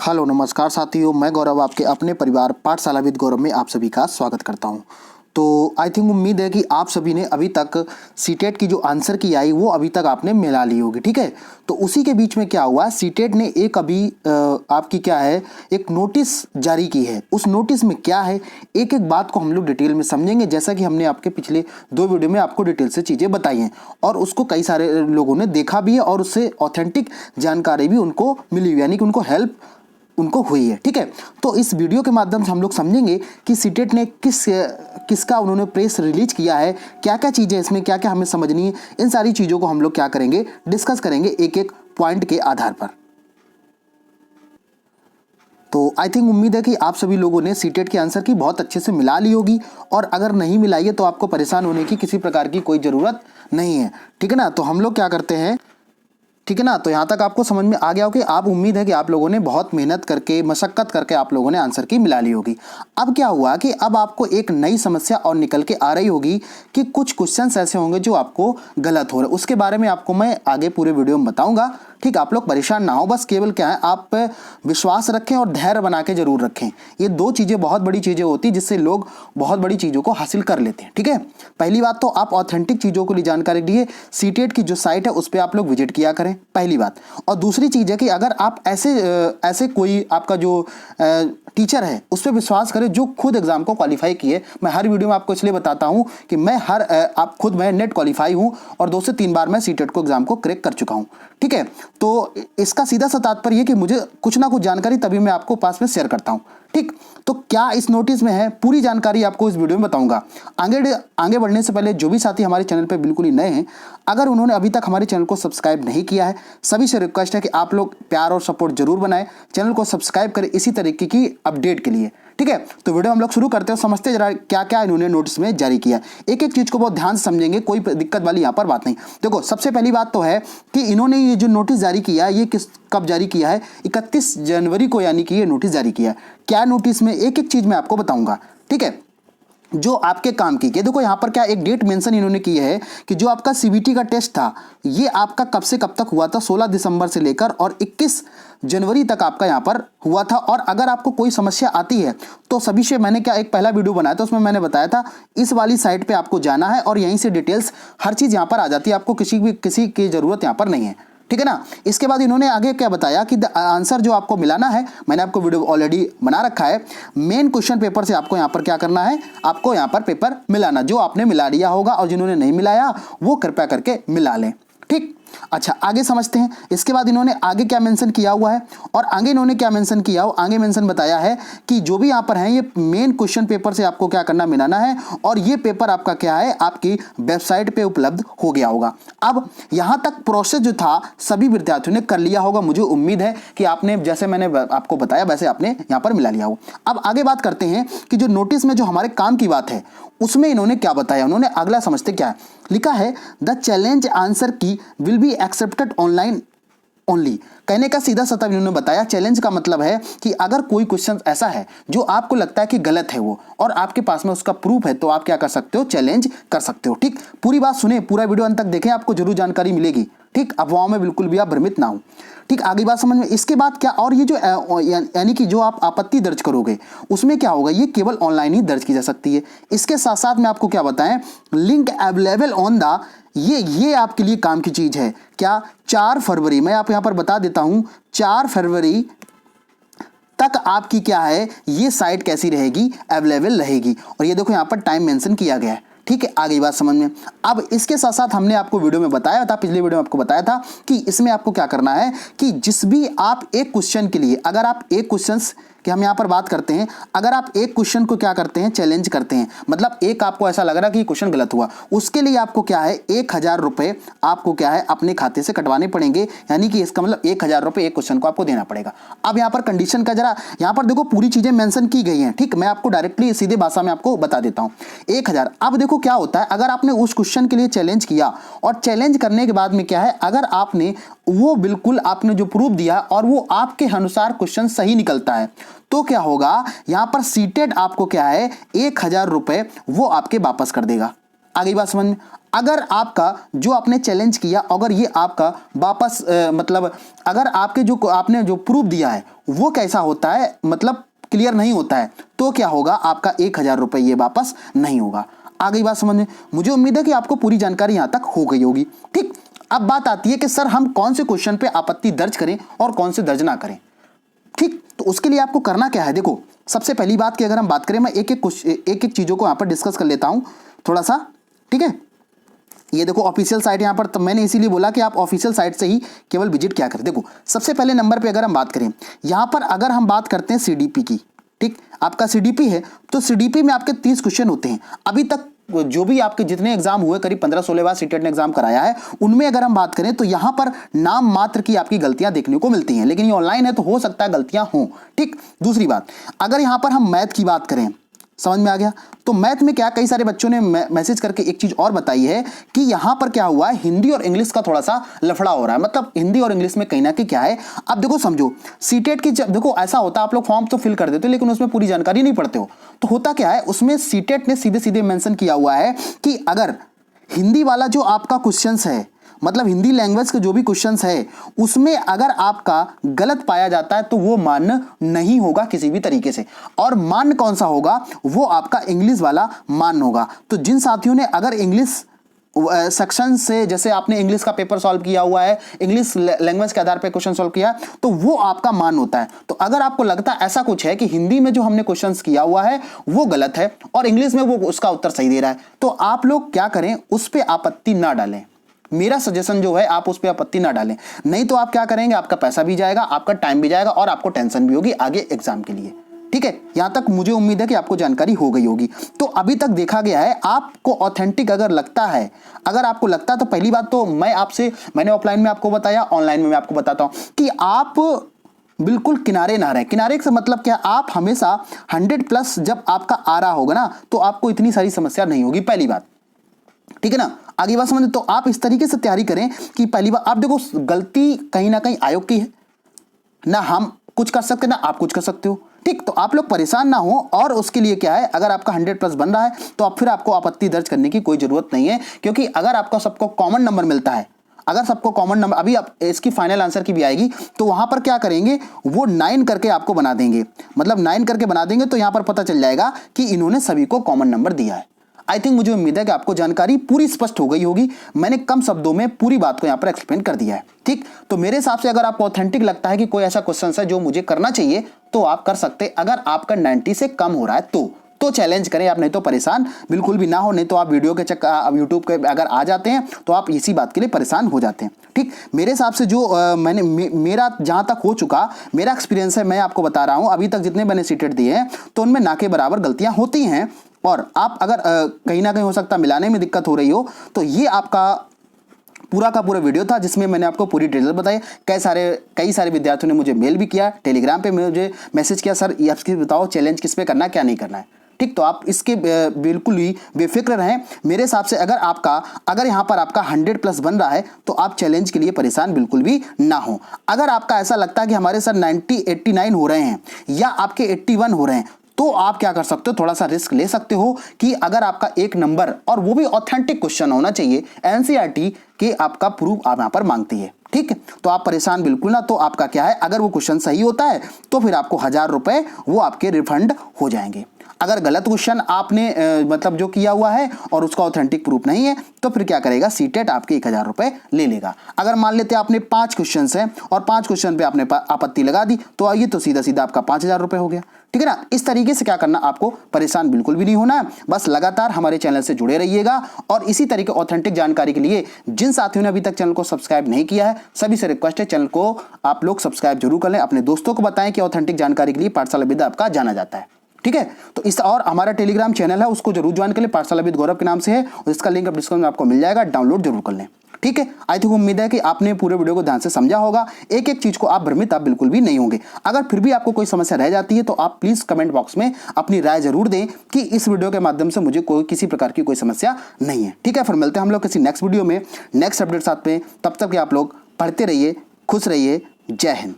Hello नमस्कार साथियों, मैं गौरव आपके अपने परिवार पाठशाला विद गौरव में आप सभी का स्वागत करता हूं। तो आई थिंक उम्मीद है कि आप सभी ने अभी तक सीटेट की जो आंसर की आई वो अभी तक आपने मिला ली होगी, ठीक है। तो उसी के बीच में क्या हुआ, सीटेट ने एक अभी आपकी क्या है एक नोटिस जारी की है। उस नोटिस में क्या है, एक एक बात को हम लोग डिटेल में समझेंगे, जैसा कि हमने आपके पिछले 2 वीडियो में आपको डिटेल से चीज़ें बताई हैं और उसको कई सारे लोगों ने देखा भी है और उससे ऑथेंटिक जानकारी भी उनको मिली हुई, यानी कि उनको हेल्प उनको हुई है, ठीक है। तो इस वीडियो के माध्यम से हम लोग समझेंगे कि सीटेट ने किसका उन्होंने प्रेस रिलीज किया है, क्या क्या चीज़ें इसमें क्या क्या हमें समझनी है, इन सारी चीज़ों को हम लोग क्या करेंगे, डिस्कस करेंगे एक एक पॉइंट के आधार पर। तो आई थिंक उम्मीद है कि आप सभी लोगों ने सीटेट के आंसर की बहुत अच्छे से मिला ली होगी और अगर नहीं मिलाई है तो आपको परेशान होने की किसी प्रकार की कोई ज़रूरत नहीं है, ठीक है ना। तो हम लोग क्या करते हैं, ठीक है ना। तो यहाँ तक आपको समझ में आ गया हो कि आप उम्मीद है कि आप लोगों ने बहुत मेहनत करके मशक्कत करके आप लोगों ने आंसर की मिला ली होगी। अब क्या हुआ कि अब आपको एक नई समस्या और निकल के आ रही होगी कि कुछ क्वेश्चंस ऐसे होंगे जो आपको गलत हो रहे, उसके बारे में आपको मैं आगे पूरे वीडियो में बताऊंगा, ठीक। आप लोग परेशान ना हो, बस केवल क्या है आप विश्वास रखें और धैर्य बना के जरूर रखें। ये 2 चीज़ें बहुत बड़ी चीज़ें होती हैं जिससे लोग बहुत बड़ी चीज़ों को हासिल कर लेते हैं, ठीक है। पहली बात तो आप ऑथेंटिक चीज़ों को लिए जानकारी लिए सीटेट की जो साइट है उस पर आप लोग विजिट किया करें, पहली बात। और दूसरी चीज़ है कि अगर आप ऐसे कोई आपका जो टीचर है उस पर विश्वास करें जो खुद एग्जाम को क्वालिफाई किए। मैं हर वीडियो में आपको इसलिए बताता हूं कि मैं नेट क्वालिफाई हूं और 2 से 3 बार मैं सीटेट को एग्जाम को क्रैक कर चुका हूं, ठीक है। तो इसका सीधा सा तात्पर्य है कि मुझे कुछ ना कुछ जानकारी तभी मैं आपको पास में शेयर करता हूं, ठीक। तो क्या इस नोटिस में है, पूरी जानकारी आपको इस वीडियो में बताऊंगा। आगे बढ़ने से पहले जो भी साथी हमारे चैनल पर बिल्कुल ही नए हैं, अगर उन्होंने अभी तक हमारे चैनल को सब्सक्राइब नहीं किया है, सभी से रिक्वेस्ट है कि आप लोग प्यार और सपोर्ट जरूर बनाएं, चैनल को सब्सक्राइब करें इसी तरीके की अपडेट के लिए, ठीक है। तो वीडियो हम लोग शुरू करते हैं, समझते जरा क्या क्या इन्होंने नोटिस में जारी किया। एक एक चीज को बहुत ध्यान से समझेंगे, कोई दिक्कत वाली यहाँ पर बात नहीं। देखो, सबसे पहली बात तो है कि इन्होंने ये जो नोटिस जारी किया ये कब जारी किया है, 31 जनवरी को, यानी कि ये नोटिस जारी किया। क्या नोटिस में, एक एक चीज मैं आपको बताऊंगा, ठीक है, जो आपके काम की। देखो यहाँ पर क्या एक डेट मेंशन इन्होंने की है कि जो आपका सीबीटी का टेस्ट था ये आपका कब से कब तक हुआ था, 16 दिसंबर से लेकर और 21 जनवरी तक आपका यहाँ पर हुआ था। और अगर आपको कोई समस्या आती है तो सभी से मैंने क्या एक पहला वीडियो बनाया था, उसमें मैंने बताया था इस वाली साइट पे आपको जाना है और यहीं से डिटेल्स हर चीज़ यहाँ पर आ जाती है, आपको किसी की ज़रूरत यहाँ पर नहीं है, ठीक है ना। इसके बाद इन्होंने आगे क्या बताया कि आंसर जो आपको मिलाना है, मैंने आपको वीडियो ऑलरेडी बना रखा है, मेन क्वेश्चन पेपर से आपको यहाँ पर क्या करना है, आपको यहाँ पर पेपर मिलाना। जो आपने मिला लिया होगा और जिन्होंने नहीं मिलाया वो कृपया करके मिला लें, ठीक। अच्छा, आगे समझते हैं। इसके बाद इन्होंने आगे क्या मेंशन किया हुआ है और आगे इन्होंने क्या मेंशन किया हो, आगे मेंशन बताया है कि जो भी यहाँ पर है ये मेन क्वेश्चन पेपर से आपको क्या करना, मिलाना है और ये पेपर आपका क्या है आपकी वेबसाइट पे उपलब्ध हो गया होगा। अब यहाँ तक प्रोसेस जो था सभी विद्यार्थियों ने कर लिया होगा, मुझे उम्मीद है कि आपने जैसे मैंने आपको बताया वैसे आपने यहाँ पर मिला लिया होगा। अब आगे बात करते हैं कि जो नोटिस में जो हमारे काम की बात है उसमें इन्होंने क्या बताया। उन्होंने अगला समझते क्या है, लिखा है द चैलेंज आंसर की will be accepted online only. कहने का सीधा सतह इन्होंने बताया, चैलेंज का मतलब है कि अगर कोई क्वेश्चन ऐसा है जो आपको लगता है कि गलत है वो और आपके पास में उसका प्रूफ है तो आप क्या कर सकते हो, चैलेंज कर सकते हो, ठीक। पूरी बात सुने, पूरा वीडियो अंत तक देखें, आपको जरूर जानकारी मिलेगी, ठीक। अफवाहों में बिल्कुल भी आप भ्रमित ना हो, ठीक। आगे बात समझ में। इसके बाद क्या, और ये जो यानी कि जो आप आपत्ति दर्ज करोगे उसमें क्या होगा, ये केवल ऑनलाइन ही दर्ज की जा सकती है। इसके साथ साथ में आपको क्या बताएं, लिंक अवेलेबल ऑन द, ये आपके लिए काम की चीज है। क्या, 4 फरवरी, मैं आप यहां पर बता देता हूं, 4 फरवरी तक आपकी क्या है ये साइट कैसी रहेगी, अवेलेबल रहेगी। और ये देखो यहां पर टाइम मेंशन किया गया है, ठीक है। आगे बात समझ में। अब इसके साथ साथ हमने आपको वीडियो में बताया था, पिछले वीडियो में आपको बताया था कि इसमें आपको क्या करना है कि जिस भी आप एक क्वेश्चन के लिए, अगर आप एक क्वेश्चन कि हम यहाँ पर बात करते हैं, अगर आप एक क्वेश्चन को क्या करते हैं, चैलेंज करते हैं, मतलब एक आपको ऐसा लग रहा है कि क्वेश्चन गलत हुआ, उसके लिए आपको क्या है 1000 रुपये आपको क्या है अपने खाते से कटवाने पड़ेंगे, यानी कि इसका मतलब 1000 रुपये एक क्वेश्चन को आपको देना पड़ेगा। अब यहाँ पर कंडीशन का जरा यहाँ पर देखो पूरी चीजें मेंशन की गई हैं, ठीक। मैं आपको डायरेक्टली सीधे भाषा में आपको बता देता हूँ। 1000। अब देखो क्या होता है, अगर आपने उस क्वेश्चन के लिए चैलेंज किया और चैलेंज करने के बाद में क्या है, अगर आपने वो बिल्कुल आपने जो प्रूफ दिया और वो आपके अनुसार क्वेश्चन सही निकलता है तो क्या होगा, यहां पर सीटेट आपको क्या है 1000 रुपए वो आपके वापस कर देगा, आगे बात समझ में। अगर आपका जो आपने चैलेंज किया, अगर ये आपका वापस मतलब अगर आपके जो आपने जो प्रूफ दिया है वो कैसा होता है, मतलब क्लियर नहीं होता है, तो क्या होगा, आपका 1000 रुपये ये वापस नहीं होगा। आगे बात समझ में। मुझे उम्मीद है कि आपको पूरी जानकारी यहां तक हो गई होगी। ठीक, अब बात आती है कि सर हम कौन से क्वेश्चन पे आपत्ति दर्ज करें और कौन से दर्ज ना करें। ठीक, तो उसके लिए आपको करना क्या है, देखो सबसे पहली बात की अगर हम बात करें, मैं एक एक चीजों को यहां पर डिस्कस कर लेता हूं थोड़ा सा। ठीक है, ये देखो ऑफिशियल साइट यहाँ पर, तो मैंने इसीलिए बोला कि आप ऑफिशियल साइट से ही केवल विजिट क्या करें। देखो सबसे पहले नंबर पे अगर हम बात करें, यहाँ पर अगर हम बात करते हैं सीडीपी की, ठीक, आपका सीडीपी है तो सीडीपी में आपके 30 क्वेश्चन होते हैं। अभी तक जो भी आपके जितने एग्जाम हुए, करीब 15-16 बार सीटेट ने एग्जाम कराया है, उनमें अगर हम बात करें तो यहाँ पर नाम मात्र की आपकी गलतियां देखने को मिलती हैं, लेकिन ये ऑनलाइन है तो हो सकता है गलतियां हों। ठीक, दूसरी बात, अगर यहाँ पर हम मैथ की बात करें, समझ में आ गया, तो मैथ में क्या, कई सारे बच्चों ने मैसेज करके एक चीज और बताई है कि यहां पर क्या हुआ है, हिंदी और इंग्लिश का थोड़ा सा लफड़ा हो रहा है। मतलब हिंदी और इंग्लिश में कहीं ना कहीं क्या है, अब देखो समझो सीटेट की, देखो ऐसा होता है आप लोग फॉर्म तो फिल कर देते हो लेकिन उसमें पूरी जानकारी नहीं पढ़ते हो, तो होता क्या है उसमें सीटेट ने सीधे सीधे मेंशन किया हुआ है कि अगर हिंदी वाला जो आपका क्वेश्चंस है, मतलब हिंदी लैंग्वेज के जो भी क्वेश्चंस है उसमें अगर आपका गलत पाया जाता है तो वो मान्य नहीं होगा किसी भी तरीके से। और मान्य कौन सा होगा, वो आपका इंग्लिश वाला मान्य होगा। तो जिन साथियों ने अगर इंग्लिश सेक्शन से, जैसे आपने इंग्लिश का पेपर सॉल्व किया हुआ है, इंग्लिश लैंग्वेज के आधार पर क्वेश्चन सॉल्व किया, तो वो आपका मान होता है। तो अगर आपको लगता है ऐसा कुछ है कि हिंदी में जो हमने क्वेश्चंस किया हुआ है वो गलत है और इंग्लिश में वो उसका उत्तर सही दे रहा है, तो आप लोग क्या करें, उस पर आपत्ति ना डालें। मेरा सजेशन जो है आप उस पर आपत्ति ना डालें, नहीं तो आप क्या करेंगे, आपका पैसा भी जाएगा, आपका टाइम भी जाएगा और आपको टेंशन भी होगी आगे एग्जाम के लिए। ठीक है, यहां तक मुझे उम्मीद है कि आपको जानकारी हो गई होगी। तो अभी तक देखा गया है, आपको ऑथेंटिक अगर लगता है, अगर आपको लगता है, तो पहली बात तो मैंने ऑफलाइन में आपको बताया, ऑनलाइन में मैं आपको बताता हूं कि आप बिल्कुल किनारे ना रहें। किनारे से मतलब क्या, आप हमेशा 100+ जब आपका आ रहा होगा ना तो आपको इतनी सारी समस्या नहीं होगी, पहली बात। ठीक है ना, आगे बात समझे। तो आप इस तरीके से तैयारी करें कि पहली बार आप देखो, गलती कहीं ना कहीं आयोग की है ना, हम कुछ कर सकते ना आप कुछ कर सकते हो। ठीक, तो आप लोग परेशान ना हो, और उसके लिए क्या है, अगर आपका 100+ बन रहा है तो अब फिर आपको आपत्ति दर्ज करने की कोई जरूरत नहीं है, क्योंकि अगर आपको सबको कॉमन नंबर मिलता है, अगर सबको कॉमन नंबर, अभी आप इसकी फाइनल आंसर की भी आएगी, तो वहां पर क्या करेंगे, वो 9 करके आपको बना देंगे, मतलब 9 करके बना देंगे, तो यहां पर पता चल जाएगा कि इन्होंने सभी को कॉमन नंबर दिया है। आई थिंक, मुझे उम्मीद है कि आपको जानकारी पूरी स्पष्ट हो गई होगी। मैंने कम शब्दों में पूरी बात को यहां पर एक्सप्लेन कर दिया है। ठीक, तो मेरे हिसाब से अगर आपको ऑथेंटिक लगता है कि कोई ऐसा क्वेश्चन है जो मुझे करना चाहिए, तो आप कर सकते। अगर आपका 90 से कम हो रहा है तो चैलेंज करें आप, नहीं तो परेशान बिल्कुल भी ना हो। नहीं तो आप वीडियो के यूट्यूब के अगर आ जाते हैं तो आप इसी बात के लिए परेशान हो जाते हैं। ठीक, मेरे हिसाब से जो मेरा जहां तक हो चुका, मेरा एक्सपीरियंस है, मैं आपको बता रहा हूं, अभी तक जितने मैंने सीटेट दिए हैं तो उनमें ना के बराबर गलतियां होती हैं। और आप अगर कहीं ना कहीं हो सकता मिलाने में दिक्कत हो रही हो, तो ये आपका पूरा का पूरा वीडियो था जिसमें मैंने आपको पूरी डिटेल बताई। कई सारे विद्यार्थियों ने मुझे मेल भी किया, टेलीग्राम पे मुझे मैसेज किया, सर ये आप बताओ चैलेंज किस पे करना है, क्या नहीं करना है। ठीक, तो आप इसके बिल्कुल ही बेफिक्र रहें। मेरे हिसाब से अगर यहाँ पर आपका 100+ बन रहा है तो आप चैलेंज के लिए परेशान बिल्कुल भी ना हो। अगर आपका ऐसा लगता है कि हमारे सर 90, 89 हो रहे हैं या आपके 81 हो रहे हैं, तो आप क्या कर सकते हो, थोड़ा सा रिस्क ले सकते हो कि अगर आपका एक नंबर, और वो भी ऑथेंटिक क्वेश्चन होना चाहिए, एनसीईआरटी के आपका प्रूफ आप यहां पर मांगती है। ठीक है, तो आप परेशान बिल्कुल ना। तो आपका क्या है, अगर वो क्वेश्चन सही होता है तो फिर आपको 1000 रुपए वो आपके रिफंड हो जाएंगे। अगर गलत क्वेश्चन आपने मतलब जो किया हुआ है और उसका ऑथेंटिक प्रूफ नहीं है, तो फिर क्या करेगा, सीटेट आपके 1000 रुपए ले लेगा। अगर मान लेते आपने 5 क्वेश्चन हैं और 5 क्वेश्चन पे आपने आपत्ति लगा दी, तो आइए तो सीधा सीधा आपका 5000 रुपए हो गया। ठीक है ना, इस तरीके से क्या करना, आपको परेशान बिल्कुल भी नहीं होना है। बस लगातार हमारे चैनल से जुड़े रहिएगा, और इसी तरीके ऑथेंटिक जानकारी के लिए जिन साथियों ने अभी तक चैनल को सब्सक्राइब नहीं किया है, सभी से रिक्वेस्ट है चैनल को आप लोग सब्सक्राइब जरूर कर लें। अपने दोस्तों को बताएं कि ऑथेंटिक जानकारी के लिए पाठशाला विद्या आपका जाना जाता है। ठीक है, तो इस और हमारा टेलीग्राम चैनल है, उसको जरूर ज्वाइन कर लें, पाठशाला विद गौरव के नाम से है, और इसका लिंक डिस्क्रिप्शन में आपको मिल जाएगा, डाउनलोड जरूर कर लें। ठीक है, आई थिंक उम्मीद है कि आपने पूरे वीडियो को ध्यान से समझा होगा, एक एक चीज को आप भ्रमित आप बिल्कुल भी नहीं होंगे। अगर फिर भी आपको कोई समस्या रह जाती है तो आप प्लीज कमेंट बॉक्स में अपनी राय जरूर दें कि इस वीडियो के माध्यम से मुझे किसी प्रकार की कोई समस्या नहीं है। ठीक है, फिर मिलते हैं हम लोग किसी नेक्स्ट वीडियो में, नेक्स्ट अपडेट साथ में। तब तक आप लोग पढ़ते रहिए, खुश रहिए। जय हिंद।